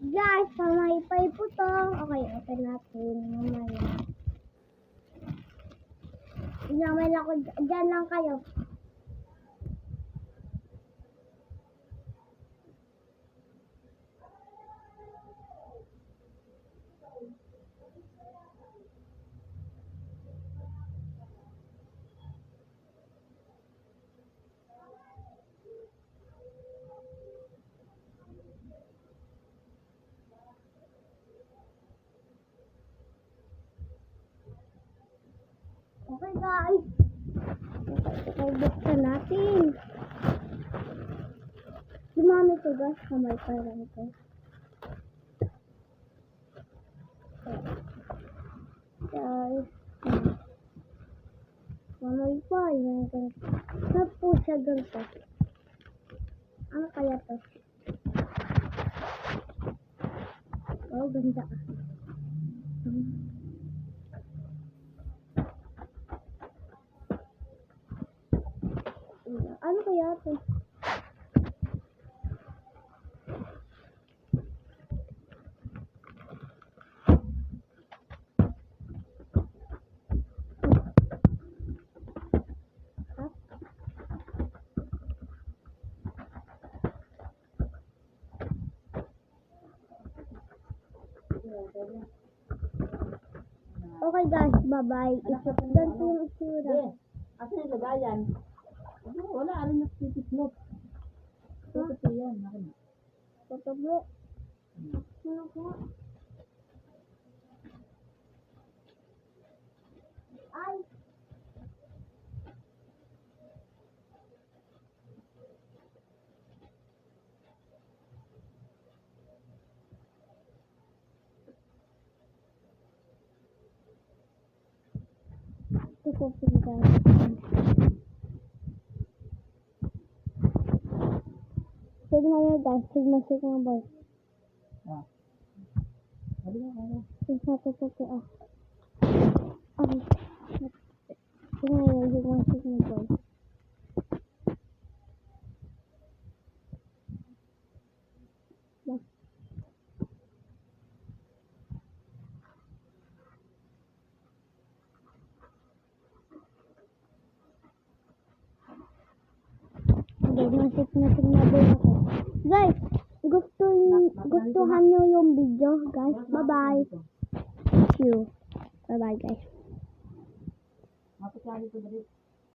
Guys, may po to. Okay, open natin. Mamaya. Inamal ako. Diyan lang kayo. Okay guys. Okay, buksan natin. Dumami to guys. Kamay pa lang ito. Guys. Kamay pa. Yung ganito. Saan po siya ganito? Ano kaya to? Oh, ganda. Ano kaya to? Okay guys, bye-bye. Ganito yung itsura. Asa yung lagayan? Wala, alam na titislop. Ito yan. Totoo. Ano ko? Ay! Ito po guys. Sigma yun guys. Sigma boy. Ah. Sabi nga, ano? Sigma totoo. Okay. Sigma yun. Sigma boy. Okay, sigma boy ako. Guys, gustuhan nyo yung video, guys. Bye-bye. Thank you. Bye-bye, guys. Mapit lang dito,